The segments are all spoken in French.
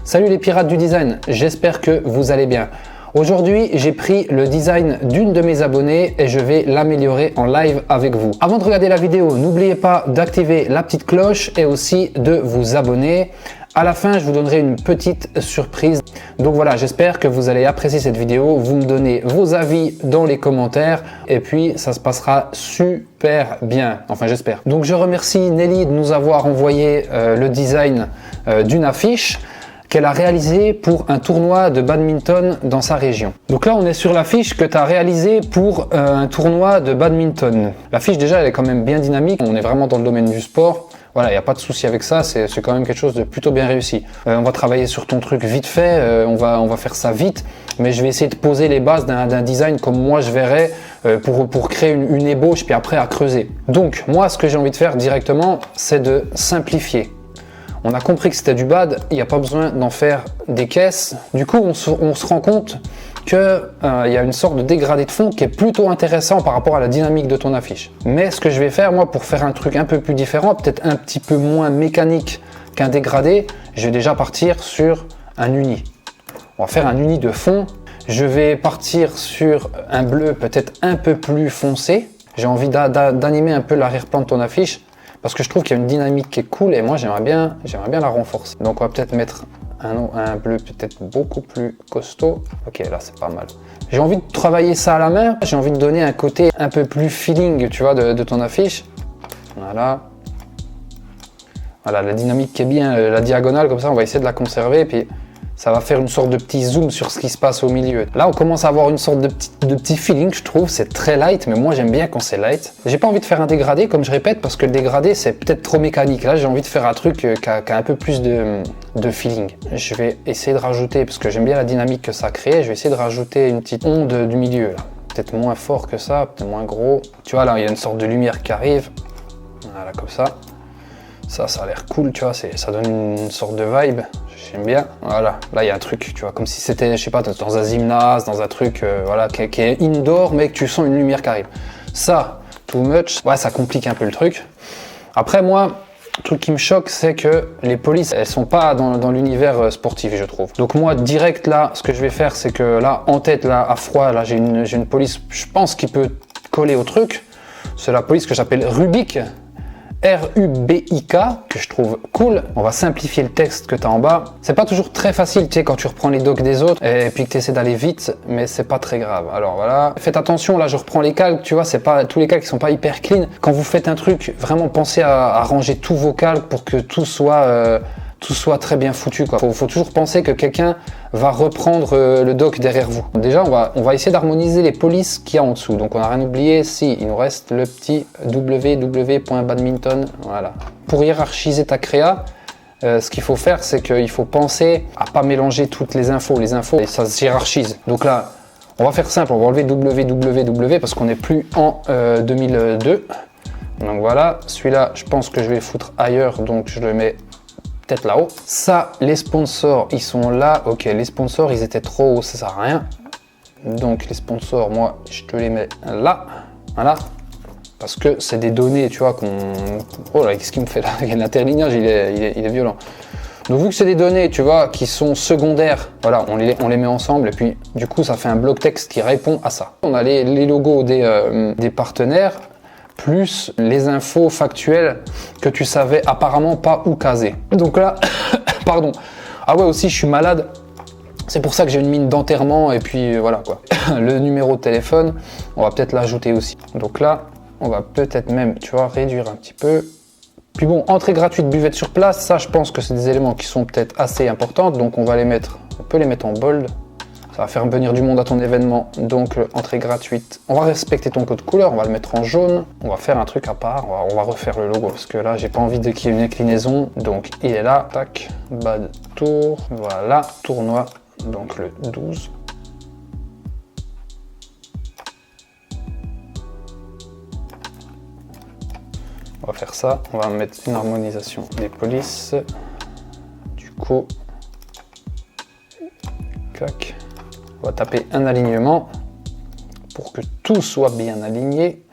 Salut les pirates du design, j'espère que vous allez bien. Aujourd'hui, j'ai pris le design d'une de mes abonnées et je vais l'améliorer en live avec vous. Avant de regarder la vidéo, n'oubliez pas d'activer la petite cloche et aussi de vous abonner. À la fin, je vous donnerai une petite surprise. Donc voilà, j'espère que vous allez apprécier cette vidéo. Vous me donnez vos avis dans les commentaires et puis ça se passera super bien. Enfin, j'espère. Donc je remercie Nelly de nous avoir envoyé le design d'une affiche qu'elle a réalisé pour un tournoi de badminton dans sa région. Donc là, on est sur l'affiche que tu as réalisée pour un tournoi de badminton. L'affiche, déjà, elle est quand même bien dynamique. On est vraiment dans le domaine du sport. Voilà, il n'y a pas de souci avec ça. C'est quand même quelque chose de plutôt bien réussi. On va travailler sur ton truc vite fait. On va faire ça vite. Mais je vais essayer de poser les bases d'un design comme moi je verrais pour créer une ébauche puis après à creuser. Donc, moi, ce que j'ai envie de faire directement, c'est de simplifier. On a compris que c'était du bad, il n'y a pas besoin d'en faire des caisses. Du coup, on se rend compte qu'il y a une sorte de dégradé de fond qui est plutôt intéressant par rapport à la dynamique de ton affiche. Mais ce que je vais faire, moi, pour faire un truc un peu plus différent, peut-être un petit peu moins mécanique qu'un dégradé, je vais déjà partir sur un uni. On va faire un uni de fond. Je vais partir sur un bleu peut-être un peu plus foncé. J'ai envie d'animer un peu l'arrière-plan de ton affiche. Parce que je trouve qu'il y a une dynamique qui est cool et moi j'aimerais bien la renforcer. Donc on va peut-être mettre un bleu peut-être beaucoup plus costaud. Ok, là c'est pas mal. J'ai envie de travailler ça à la main. J'ai envie de donner un côté un peu plus feeling, tu vois, de ton affiche. Voilà. Voilà, la dynamique qui est bien, la diagonale comme ça, on va essayer de la conserver. Et puis ça va faire une sorte de petit zoom sur ce qui se passe au milieu. Là, on commence à avoir une sorte de petit feeling, je trouve. C'est très light, mais moi, j'aime bien quand c'est light. J'ai pas envie de faire un dégradé, comme je répète, parce que le dégradé, c'est peut-être trop mécanique. Là, j'ai envie de faire un truc qui a un peu plus de feeling. Je vais essayer de rajouter, parce que j'aime bien la dynamique que ça crée, je vais essayer de rajouter une petite onde du milieu. Là. Peut-être moins fort que ça, peut-être moins gros. Tu vois, là, il y a une sorte de lumière qui arrive. Voilà, comme ça. Ça a l'air cool, tu vois, ça donne une sorte de vibe, j'aime bien. Voilà, là il y a un truc, tu vois, comme si c'était, je sais pas, dans un gymnase, dans un truc, voilà, qui est indoor, mais que tu sens une lumière qui arrive. Ça, too much, ouais, ça complique un peu le truc. Après, moi, le truc qui me choque, c'est que les polices, elles sont pas dans l'univers sportif, je trouve. Donc moi, direct là, ce que je vais faire, c'est que là, en tête, là, à froid, là, j'ai une police, je pense, qui peut coller au truc. C'est la police que j'appelle Rubik. R-U-B-I-K, que je trouve cool. On va simplifier le texte que tu as en bas. C'est pas toujours très facile, tu sais, quand tu reprends les docs des autres et puis que tu essaies d'aller vite, mais c'est pas très grave. Alors voilà, faites attention, là je reprends les calques, tu vois, c'est pas tous les calques qui sont pas hyper clean. Quand vous faites un truc, vraiment pensez à ranger tous vos calques pour que tout soit très bien foutu, quoi. Faut toujours penser que quelqu'un va reprendre le doc derrière vous. Déjà, on va essayer d'harmoniser les polices qu'il y a en dessous. Donc, on n'a rien oublié. Si, il nous reste le petit www.badminton. Voilà. Pour hiérarchiser ta créa, ce qu'il faut faire, c'est qu'il faut penser à pas mélanger toutes les infos. Les infos, et ça se hiérarchise. Donc là, on va faire simple. On va enlever www parce qu'on n'est plus en 2002. Donc voilà. Celui-là, je pense que je vais le foutre ailleurs. Donc, je le mets peut-être là-haut. Ça, les sponsors, ils sont là. Ok, les sponsors, ils étaient trop hauts, ça sert à rien. Donc les sponsors, moi, je te les mets là. Voilà. Parce que c'est des données, tu vois, qu'on... Oh là, qu'est-ce qu'il me fait là? L'interlignage, il est violent. Donc vu que c'est des données, tu vois, qui sont secondaires, voilà, on les met ensemble et puis du coup, ça fait un bloc texte qui répond à ça. On a les logos des partenaires, plus les infos factuelles que tu savais apparemment pas où caser. Donc là, pardon. Ah ouais, aussi, je suis malade. C'est pour ça que j'ai une mine d'enterrement et puis voilà quoi. Le numéro de téléphone, on va peut-être l'ajouter aussi. Donc là, on va peut-être même, tu vois, réduire un petit peu. Puis bon, entrée gratuite, buvette sur place, ça, je pense que c'est des éléments qui sont peut-être assez importants. Donc on peut les mettre en bold. Ça va faire venir du monde à ton événement, donc entrée gratuite. On va respecter ton code couleur, on va le mettre en jaune. On va faire un truc à part, on va refaire le logo parce que là, j'ai pas envie qu'il y ait une inclinaison. Donc il est là, tac, bad tour, voilà, tournoi, donc le 12. On va faire ça, on va mettre une harmonisation des polices. Du coup, clac. On va taper un alignement pour que tout soit bien aligné,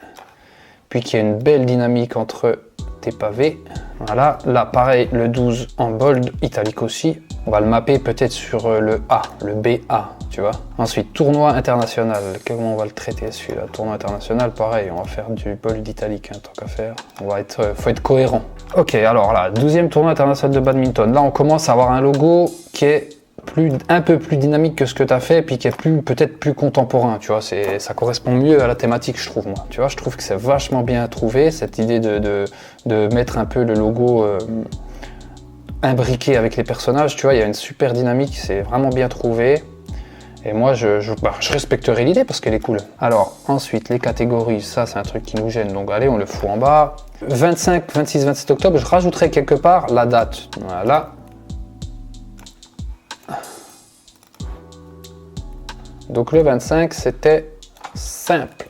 puis qu'il y ait une belle dynamique entre tes pavés. Voilà, là pareil, le 12 en bold, italique aussi. On va le mapper peut-être sur le A, le BA, tu vois. Ensuite, tournoi international. Comment on va le traiter celui-là? Tournoi international, pareil, on va faire du bold italique, hein, tant qu'à faire. Faut être cohérent. Ok, alors là, 12e tournoi international de badminton. Là, on commence à avoir un logo qui est un peu plus dynamique que ce que tu as fait, puis qui est peut-être plus contemporain, tu vois. Ça correspond mieux à la thématique, je trouve, moi. Tu vois, je trouve que c'est vachement bien trouvé, cette idée de mettre un peu le logo imbriqué avec les personnages, tu vois. Il y a une super dynamique, c'est vraiment bien trouvé. Et moi, je respecterai l'idée parce qu'elle est cool. Alors, ensuite, les catégories, ça, c'est un truc qui nous gêne. Donc, allez, on le fout en bas. 25, 26, 27 octobre, je rajouterai quelque part la date. Voilà. Donc le 25, c'était simple.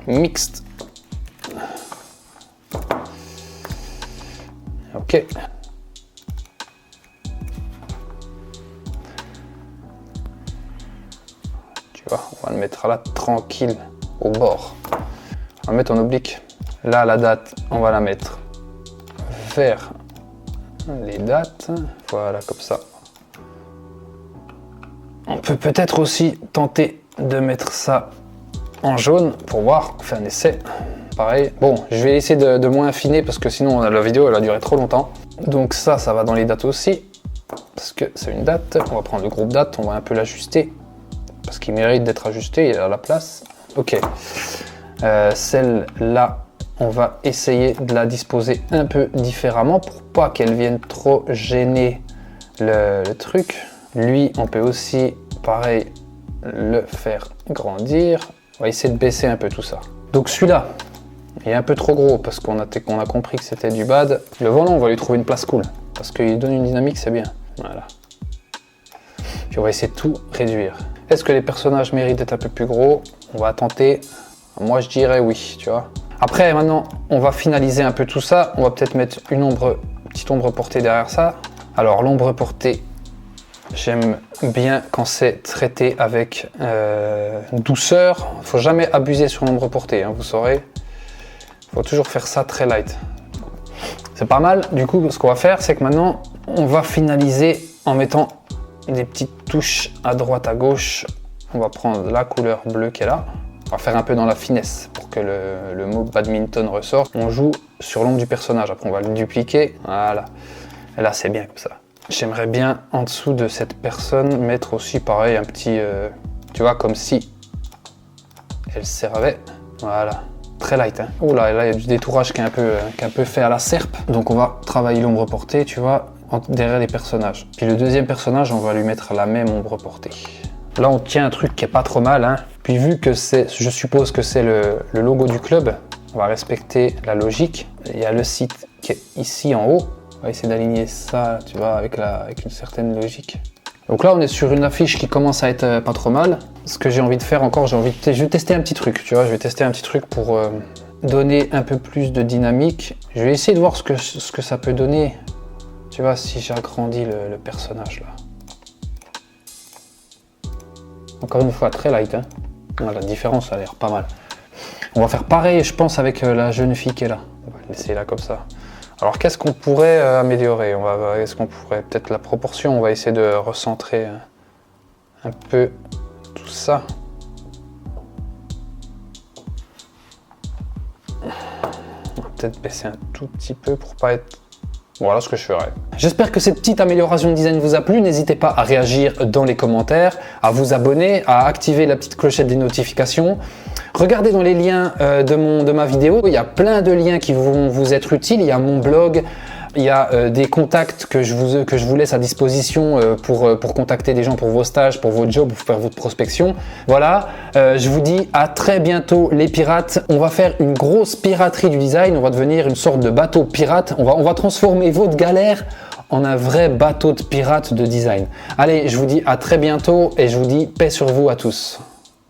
Mixte. Ok. Tu vois, on va le mettre là tranquille au bord. On va le mettre en oblique. Là, la date, on va la mettre vers les dates. Voilà, comme ça. On peut peut-être aussi tenter de mettre ça en jaune pour voir, on fait un essai. Pareil. Bon, je vais essayer de moins affiner parce que sinon la vidéo elle a duré trop longtemps. Donc ça va dans les dates aussi. Parce que c'est une date. On va prendre le groupe date, on va un peu l'ajuster. Parce qu'il mérite d'être ajusté, il est à la place. Ok. Celle-là, on va essayer de la disposer un peu différemment pour pas qu'elle vienne trop gêner le truc. Lui, on peut aussi, pareil, le faire grandir. On va essayer de baisser un peu tout ça. Donc celui-là, il est un peu trop gros parce qu'on a compris que c'était du bad. Le volant, on va lui trouver une place cool parce qu'il donne une dynamique, c'est bien. Voilà. Puis on va essayer de tout réduire. Est-ce que les personnages méritent d'être un peu plus gros? On va tenter. Moi, je dirais oui, tu vois. Après, maintenant, on va finaliser un peu tout ça. On va peut-être mettre une petite ombre portée derrière ça. Alors, l'ombre portée, j'aime bien quand c'est traité avec douceur. Il ne faut jamais abuser sur l'ombre portée, hein, vous saurez. Il faut toujours faire ça très light. C'est pas mal. Du coup, ce qu'on va faire, c'est que maintenant, on va finaliser en mettant des petites touches à droite, à gauche. On va prendre la couleur bleue qui est là. On va faire un peu dans la finesse pour que le mot badminton ressorte. On joue sur l'ombre du personnage. Après, on va le dupliquer. Voilà. Et là, c'est bien comme ça. J'aimerais bien, en dessous de cette personne, mettre aussi, pareil, un petit... tu vois, comme si elle servait. Voilà. Très light, hein. Oh là, il y a du détourage qui est un peu fait à la serpe. Donc, on va travailler l'ombre portée, tu vois, derrière les personnages. Puis le deuxième personnage, on va lui mettre la même ombre portée. Là, on tient un truc qui est pas trop mal, hein. Puis vu que je suppose que c'est le logo du club, on va respecter la logique. Il y a le site qui est ici en haut. On va essayer d'aligner ça, tu vois, avec une certaine logique. Donc là, on est sur une affiche qui commence à être pas trop mal. Ce que j'ai envie de faire encore, je vais tester un petit truc, tu vois. Je vais tester un petit truc pour donner un peu plus de dynamique. Je vais essayer de voir ce que ça peut donner, tu vois, si j'agrandis le personnage là. Encore une fois, très light, hein. La différence a l'air pas mal. On va faire pareil, je pense, avec la jeune fille qui est là. On va laisser là comme ça. Alors, qu'est-ce qu'on pourrait améliorer? Est-ce qu'on pourrait peut-être la proportion? On va essayer de recentrer un peu tout ça. On va peut-être baisser un tout petit peu pour pas être... Voilà ce que je ferai. J'espère que cette petite amélioration de design vous a plu. N'hésitez pas à réagir dans les commentaires, à vous abonner, à activer la petite clochette des notifications. Regardez dans les liens de ma vidéo, il y a plein de liens qui vont vous être utiles. Il y a mon blog, il y a des contacts que je vous laisse à disposition pour contacter des gens pour vos stages, pour vos jobs, pour faire votre prospection. Voilà, je vous dis à très bientôt les pirates. On va faire une grosse piraterie du design, on va devenir une sorte de bateau pirate. On va transformer votre galère en un vrai bateau de pirate de design. Allez, je vous dis à très bientôt et je vous dis paix sur vous à tous.